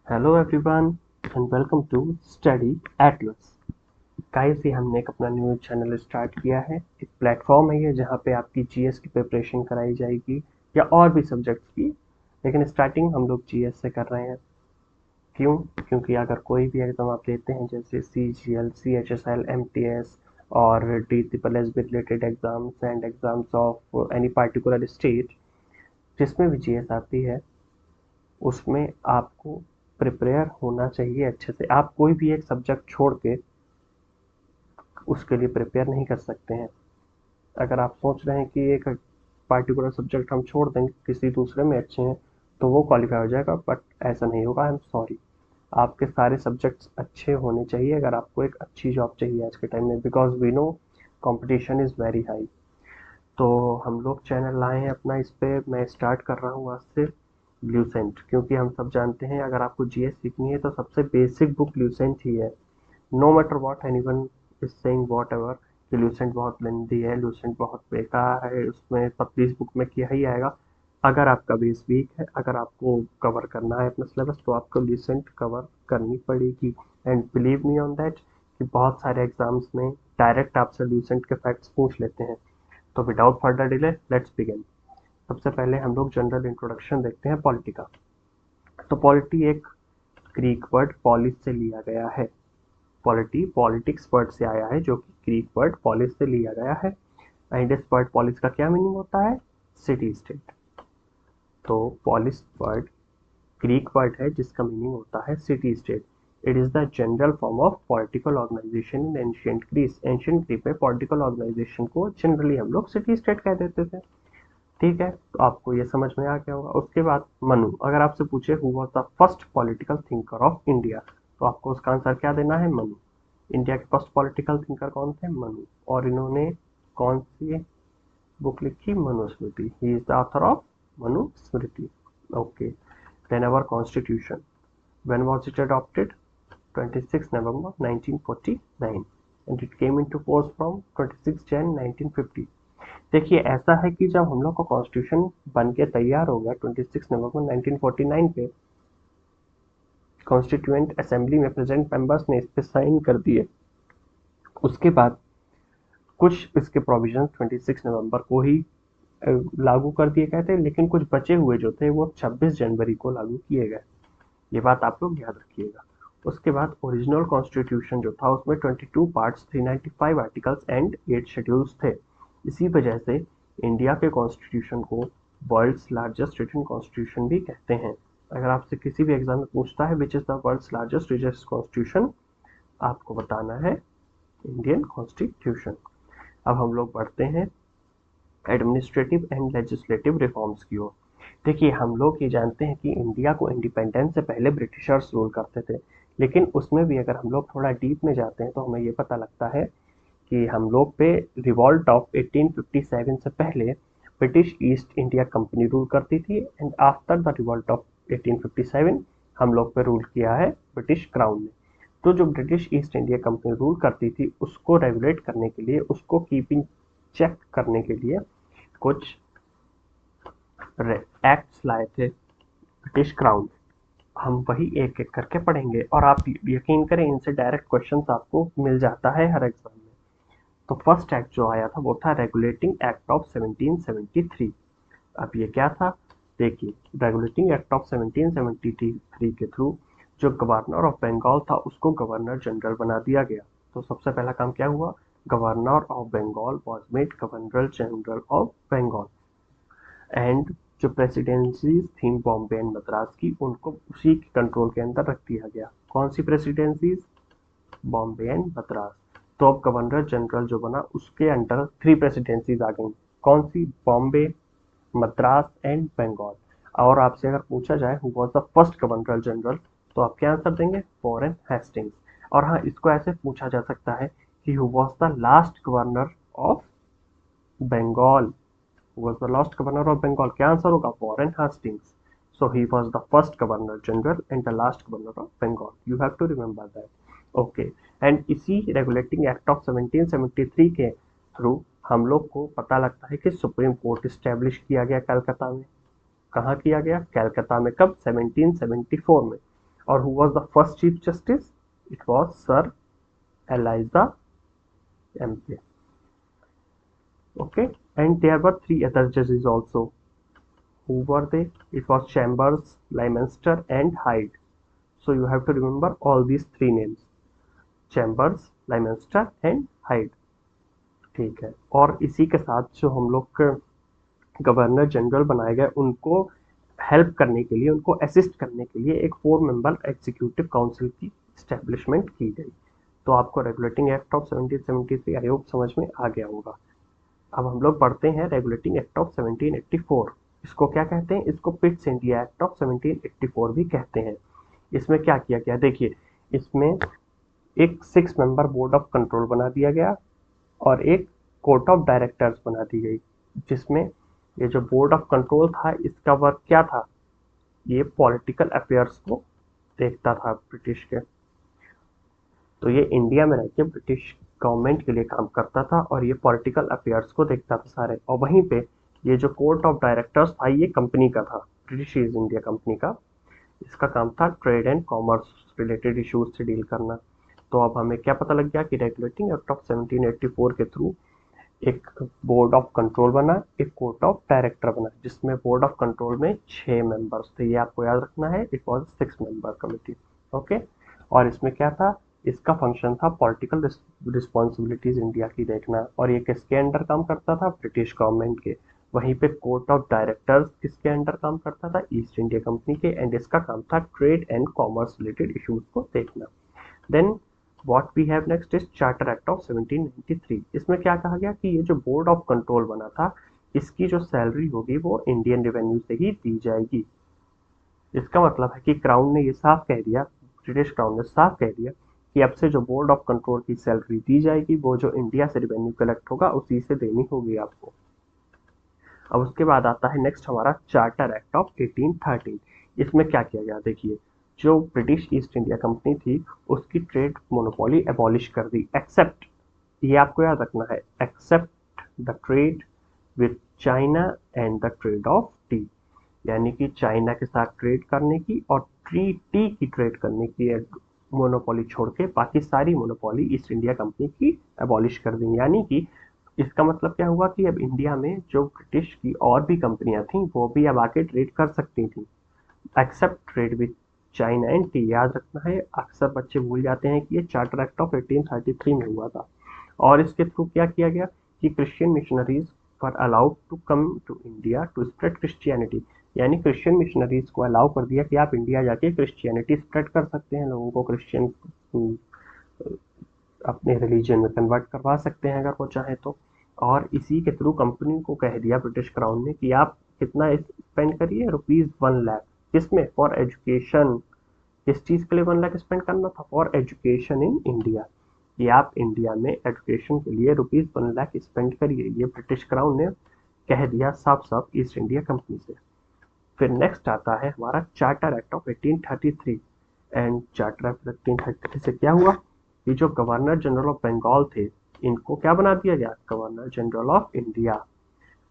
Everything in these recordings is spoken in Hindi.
Hello everyone and welcome to Study Atlas. Guys, ये हमने एक अपना न्यू चैनल स्टार्ट किया है। एक प्लेटफॉर्म है ये जहाँ पे आपकी जीएस की प्रिपरेशन कराई जाएगी या और भी सब्जेक्ट्स की, लेकिन स्टार्टिंग हम लोग जीएस से कर रहे हैं। क्यों? क्योंकि अगर कोई भी एग्ज़ाम आप देते हैं जैसे सीजीएल, सीएचएसएल, एमटीएस और डी ट्रिपल एस भी related exams and exams of any particular state, जिसमें भी जीएस आती है उसमें आपको प्रिपेयर होना चाहिए अच्छे से। आप कोई भी एक सब्जेक्ट छोड़ के उसके लिए प्रिपेयर नहीं कर सकते हैं। अगर आप सोच रहे हैं कि एक पार्टिकुलर सब्जेक्ट हम छोड़ देंगे, किसी दूसरे में अच्छे हैं तो वो क्वालिफाई हो जाएगा, बट ऐसा नहीं होगा। आई एम सॉरी, आपके सारे सब्जेक्ट्स अच्छे होने चाहिए अगर आपको एक अच्छी जॉब चाहिए आज के टाइम में, because we know competition is very high. तो हम लोग चैनल लाए हैं अपना, इस पे मैं स्टार्ट कर रहा हूँ आज से ल्यूसेंट, क्योंकि हम सब जानते हैं अगर आपको जीएस सीखनी है तो सबसे बेसिक बुक ल्यूसेंट ही है। No matter what anyone is saying whatever कि ल्यूसेंट बहुत लेंदी है, ल्यूसेंट बहुत बेकार है, उसमें 25 बुक में क्या ही आएगा। अगर आपका बेस वीक है, अगर आपको कवर करना है अपना सिलेबस, तो आपको ल्यूसेंट कवर करनी पड़ेगी। And believe me on that कि बहुत सारे एग्जाम्स में डायरेक्ट आपसे ल्यूसेंट के फैक्ट्स पूछ लेते हैं। तो without further delay let's begin. सबसे पहले हम लोग जनरल इंट्रोडक्शन देखते हैं पॉलिटी का। तो पॉलिटी एक ग्रीक वर्ड पॉलिस से लिया गया है। पॉलिटी पॉलिटिक्स वर्ड से आया है, जो कि ग्रीक वर्ड पॉलिस से लिया गया है। एंड इस वर्ड पॉलिस का क्या मीनिंग होता है? City state. तो पॉलिस वर्ड ग्रीक वर्ड है जिसका मीनिंग होता है city state. It is the general form of political organisation in ancient Greece. Ancient Greece में पॉलिटिकल ऑर्गेनाइजेशन को जनरली हम लोग सिटी स्टेट कह देते थे। ठीक है, तो आपको ये समझ में आ गया होगा। उसके बाद मनु, अगर आपसे पूछे who was the first political thinker of India, तो आपको उसका आंसर क्या देना है? मनु। इंडिया के फर्स्ट पॉलिटिकल थिंकर कौन थे? मनु। और इन्होंने कौन सी बुक लिखी? Manusmriti. He is the author of Manusmriti. Okay. Then our constitution, when was it adopted? 26 November 1949 and it came into force from 26 Jan 1950। देखिए, ऐसा है कि जब हम लोग का कॉन्स्टिट्यूशन बन के तैयार हो गया 26 नवंबर 1949 पे, कॉन्स्टिट्यूएंट असेंबली में प्रेजेंट मेंबर्स ने इस पे साइन कर दिए। उसके बाद कुछ इसके प्रोविजन 26 नवंबर को ही लागू कर दिए गए थे, लेकिन कुछ बचे हुए जो थे वो 26 जनवरी को लागू किए गए। ये बात आप लोग याद रखिएगा। उसके बाद ओरिजिनल कॉन्स्टिट्यूशन जो था उसमें 22 पार्ट्स, 395 आर्टिकल्स एंड 8 शेड्यूल्स थे। इसी वजह से इंडिया के कॉन्स्टिट्यूशन को वर्ल्ड्स लार्जेस्ट रिटन कॉन्स्टिट्यूशन भी कहते हैं। अगर आपसे किसी भी एग्जाम में पूछता है which is the world's largest written constitution, आपको बताना है इंडियन कॉन्स्टिट्यूशन। अब हम लोग बढ़ते हैं एडमिनिस्ट्रेटिव एंड लेजिस्लेटिव रिफॉर्म्स की ओर। देखिए, हम लोग ये जानते हैं कि इंडिया को इंडिपेंडेंस से पहले ब्रिटिशर्स रूल करते थे, लेकिन उसमें भी अगर हम लोग थोड़ा डीप में जाते हैं तो हमें ये पता लगता है कि हम लोग पे रिवॉल्ट ऑफ 1857 से पहले British east India company rule करती थी, and after the revolt of 1857 हम लोग पे रूल किया है ब्रिटिश क्राउन ने। तो जो British east India company rule करती थी उसको रेगुलेट करने के लिए, उसको कीपिंग चेक करने के लिए कुछ एक्ट्स लाए थे ब्रिटिश क्राउन। हम वही एक एक करके पढ़ेंगे और आप यकीन करें इनसे डायरेक्ट क्वेश्चंस आपको मिल जाता है हर एग्जाम में। तो फर्स्ट एक्ट जो आया था वो था रेगुलेटिंग एक्ट ऑफ 1773। अब ये क्या था? देखिए, रेगुलेटिंग एक्ट ऑफ 1773 के थ्रू जो गवर्नर ऑफ बंगाल था उसको गवर्नर जनरल बना दिया गया। तो सबसे पहला काम क्या हुआ? Governor of Bengal was made governor general of Bengal. And जो प्रेसिडेंसीज थी बॉम्बे एंड मद्रास की, उनको उसी के कंट्रोल के अंदर रख दिया गया। कौन सी प्रेसिडेंसीज? बॉम्बे एंड मद्रास। तो अब गवर्नर जनरल जो बना उसके अंडर 3 प्रेसिडेंसीज आ गई। कौन सी? बॉम्बे, मद्रास एंड बंगाल। और आपसे अगर पूछा जाए who was the first governor general, तो आप क्या आंसर देंगे? Warren Hastings. और हाँ, इसको ऐसे पूछा जा सकता है कि who was the last governor of Bengal. was the last governor of Bengal? क्या आंसर होगा? Warren Hastings. So he was the first governor general and the last governor of Bengal. You have to remember that. Okay. And इसी regulating act of 1773 के थ्रू हम लोग को पता लगता है कि सुप्रीम कोर्ट स्टैब्लिश किया गया कलकत्ता में। कहाँ किया गया? कलकत्ता में। कब? 1774 में। और who was the first chief justice? It was sir Elijah Impey. Okay, and there were three other judges also. Who were they? It was Chambers, Lymanster, and Hyde. So you have to remember all these three names: Chambers, Lemaistre and Hyde. ठीक है, और इसी के साथ जो हम लोग गवर्नर जनरल बनाए गए, उनको हेल्प करने के लिए, उनको असिस्ट करने के लिए एक 4 मेंबर एग्जीक्यूटिव काउंसिल की स्टैब्लिशमेंट की गई. तो आपको regulating act of 1773 I hope समझ में आ गया होगा. अब हम लोग पढ़ते हैं रेगुलेटिंग एक्ट ऑफ 1784. इसको क्या कहते हैं? इसको पिट्स इंडिया एक्ट ऑफ 1784 भी कहते हैं. इसमें क्या किया गया देखिए, इसमें एक 6 मेंबर बोर्ड ऑफ कंट्रोल बना दिया गया और एक कोर्ट ऑफ डायरेक्टर्स बना दी गई, जिसमें ये जो बोर्ड ऑफ कंट्रोल था, इसका वर्क क्या था? ये पॉलिटिकल अफेयर्स को देखता था ब्रिटिश के. तो ये इंडिया में रह के ब्रिटिश गवर्नमेंट के लिए काम करता था और ये पॉलिटिकल अफेयर्स को देखता था सारे. और वहीं पे ये जो कोर्ट ऑफ डायरेक्टर्स था, ये कंपनी का था, ब्रिटिश ईस्ट इंडिया कंपनी का. इसका काम था trade and commerce related issues से डील करना. तो अब हमें क्या पता लग गया कि रेगुलेटिंग एक्ट ऑफ 1784 के थ्रू एक बोर्ड ऑफ कंट्रोल बना, एक कोर्ट ऑफ डायरेक्टर बना, जिसमें बोर्ड ऑफ कंट्रोल में 6 मेंबर्स थे. ये आपको याद रखना है, it was 6 member committee. Okay, और इसमें क्या था? इसका फंक्शन था पॉलिटिकल रिस्पॉन्सिबिलिटीज इंडिया की देखना. और ये किसके अंडर काम करता था? ब्रिटिश गवर्नमेंट के. वहीं पे कोर्ट ऑफ डायरेक्टर्स किसके अंडर काम करता था? ईस्ट इंडिया कंपनी के. एंड इसका काम था trade and commerce related issues को देखना. Then what we have next is charter act of 1793. इसमें क्या कहा गया कि ये जो बोर्ड ऑफ कंट्रोल बना था, इसकी जो सैलरी होगी वो इंडियन रेवेन्यू से ही दी जाएगी. इसका मतलब है कि क्राउन ने ये साफ कह दिया, ब्रिटिश क्राउन ने साफ कह दिया कि अब से जो बोर्ड ऑफ कंट्रोल की सैलरी दी जाएगी, वो जो इंडिया से रेवेन्यू कलेक्ट होगा उसी से देनी होगी आपको. अब उसके बाद आता है नेक्स्ट हमारा चार्टर एक्ट ऑफ 1813. इसमें क्या किया गया देखिए, जो ब्रिटिश ईस्ट इंडिया कंपनी थी, उसकी ट्रेड मोनोपोली एबॉलिश कर दी, एक्सेप्ट, ये आपको याद रखना है, except the trade with China and the trade of tea. यानी कि चाइना के साथ ट्रेड करने की और टी की ट्रेड करने की मोनोपोली छोड़ के बाकी सारी मोनोपोली ईस्ट इंडिया कंपनी की एबॉलिश कर दी. यानी कि इसका मतलब क्या हुआ कि अब इंडिया में जो ब्रिटिश की और भी कंपनियां थी, वो भी अब आके ट्रेड कर सकती थी, except trade with China and tea. याद रखना है, अक्सर बच्चे भूल जाते हैं कि ये चार्टर एक्ट ऑफ 1833 में हुआ था. और इसके थ्रू क्या किया गया कि Christian missionaries were allowed to come to India to spread Christianity. यानी क्रिश्चियन मिशनरीज को अलाउ कर दिया कि आप इंडिया जाके क्रिश्चियनिटी स्प्रेड कर सकते हैं, लोगों को क्रिश्चियन अपने रिलीजन में कन्वर्ट करवा सकते हैं अगर वो चाहे तो. और इसी के थ्रू कंपनी को कह दिया ब्रिटिश क्राउन ने कि आप कितना स्पेंड करिए, ₹1,00,000. किसमें? For education. किस चीज़ के लिए 1 लाख स्पेंड करना था? For education in India. कि आप इंडिया में एजुकेशन के लिए ₹1,00,000 स्पेंड करिए. ये ब्रिटिश क्राउन ने कह दिया साफ साफ ईस्ट इंडिया कंपनी से. फिर नेक्स्ट आता है हमारा charter act of 1833. And charter act 1833 से क्या हुआ कि जो गवर्नर जनरल ऑफ बंगाल थे, इनको क्या बना दिया गया? Governor general of India.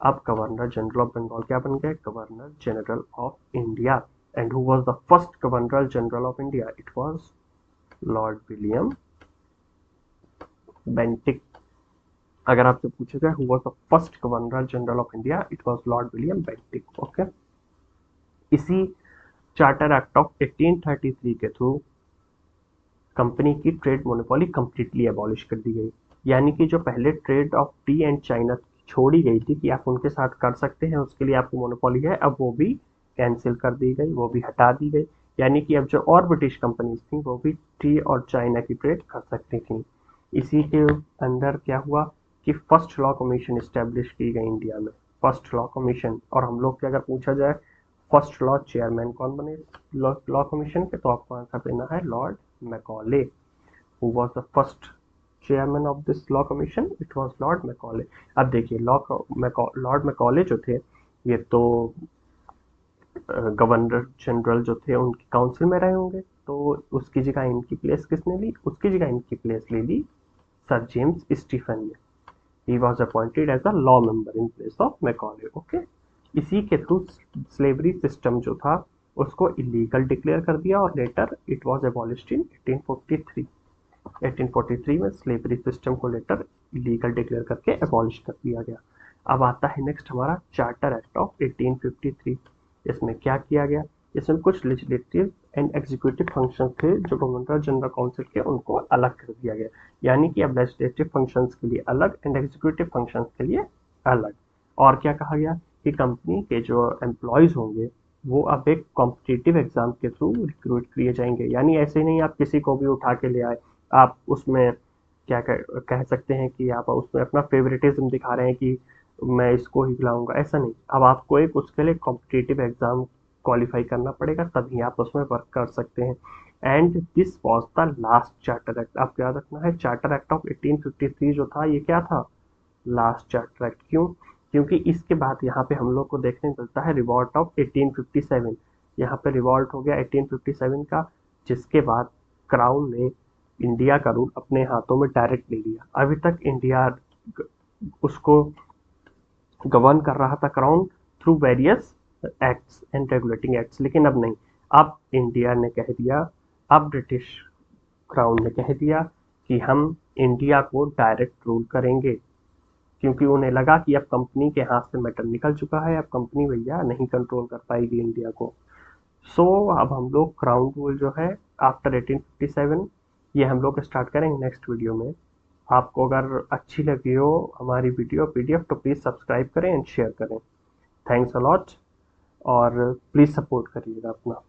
अब गवर्नर जनरल ऑफ बंगाल क्या बन गए? Governor general of India. And who was the first governor general of India? It was Lord William Bentinck. अगर आपसे पूछा जाए who was the first governor general of India, it was Lord William Bentinck. Okay, इसी चार्टर एक्ट ऑफ 1833 के थ्रू कंपनी की ट्रेड मोनोपोली कंप्लीटली एबॉलिश कर दी गई. यानी कि जो पहले trade of T and China छोड़ी गई थी कि आप उनके साथ कर सकते हैं, उसके लिए आपको मोनोपोली है, अब वो भी कैंसिल कर दी गई, वो भी हटा दी गई. यानी कि अब जो और ब्रिटिश कंपनीज थी, वो भी टी और चाइना की ट्रेड कर सकती थी. इसी के अंदर क्या हुआ कि फर्स्ट लॉ कमीशन इस्टेब्लिश की गई इंडिया में, फर्स्ट लॉ कमीशन. और हम लोग से अगर पूछा जाए फर्स्ट लॉ चेयरमैन कौन बने लॉ कमीशन के, तो आपको आंसर देना है Lord Macaulay. Who was the first chairman of this law commission? It was Lord Macaulay. अब देखिए, लॉर्ड मैकॉले जो थे, ये तो गवर्नर जनरल जो थे उनकी काउंसिल में रहे होंगे, तो उसकी जगह इनकी प्लेस किसने ली? उसकी जगह इनकी प्लेस ले ली सर जेम्स स्टीफन ने. He was appointed as a law member in place of Macaulay. Okay, इसी के थ्रू स्लेवरी सिस्टम जो था उसको इलीगल डिक्लेयर कर दिया और लेटर इट वाज एबॉलिश्ड इन 1843। 1843 में स्लेवरी सिस्टम को लेटर इलीगल डिक्लेयर करके एबॉलिश कर दिया गया। अब आता है नेक्स्ट हमारा चार्टर एक्ट ऑफ 1853। इसमें क्या किया गया? इसमें कुछ लेजिस्लेटिव एंड एग्जीक्यूटिव फंक्शन थे जो गवर्नर जनरल काउंसिल के, उनको अलग कर दिया गया। यानी कि अब लेजिस्लेटिव फंक्शंस के लिए अलग एंड एग्जीक्यूटिव फंक्शंस के लिए अलग। और क्या कहा गया कि कंपनी के जो एम्प्लॉयज़ होंगे वो अब एक कॉम्पिटिटिव एग्जाम के थ्रू रिक्रूट किए जाएंगे। यानी ऐसे नहीं आप किसी को भी उठा के ले आए, आप उसमें क्या कह सकते हैं कि आप उसमें अपना फेवरेटिज्म दिखा रहे हैं कि मैं इसको ही लाऊंगा, ऐसा नहीं। अब आपको एक उसके लिए कॉम्पिटिटिव एग्जाम क्वालिफाई करना पड़ेगा, तभी आप उसमें वर्क कर सकते हैं। And this was the last charter act. आपको याद रखना है चार्टर एक्ट ऑफ 1853 जो था ये क्या था? Last charter act. क्यों? क्योंकि इसके बाद यहाँ पे हम लोग को देखने मिलता है रिवॉल्ट ऑफ 1857। यहाँ पे रिवॉल्ट हो गया 1857 का, जिसके बाद क्राउन ने इंडिया का रूल अपने हाथों में डायरेक्ट ले लिया। अभी तक इंडिया उसको गवर्न कर रहा था crown through various acts and regulating acts, लेकिन अब नहीं। अब इंडिया ने कह दिया, अब ब्रिटिश क्राउन ने कह दिया कि हम इंडिया को डायरेक्ट रूल करेंगे, क्योंकि उन्हें लगा कि अब कंपनी के हाथ से मैटर निकल चुका है, अब कंपनी भैया नहीं कंट्रोल कर पाएगी इंडिया को। सो अब हम लोग क्राउन रूल जो है आफ्टर 1857 ये हम लोग स्टार्ट करेंगे नेक्स्ट वीडियो में। आपको अगर अच्छी लगी हो हमारी वीडियो पीडीएफ तो प्लीज़ सब्सक्राइब करें एंड शेयर करें। थैंक्स अ लॉट और प्लीज़ सपोर्ट करिएगा अपना।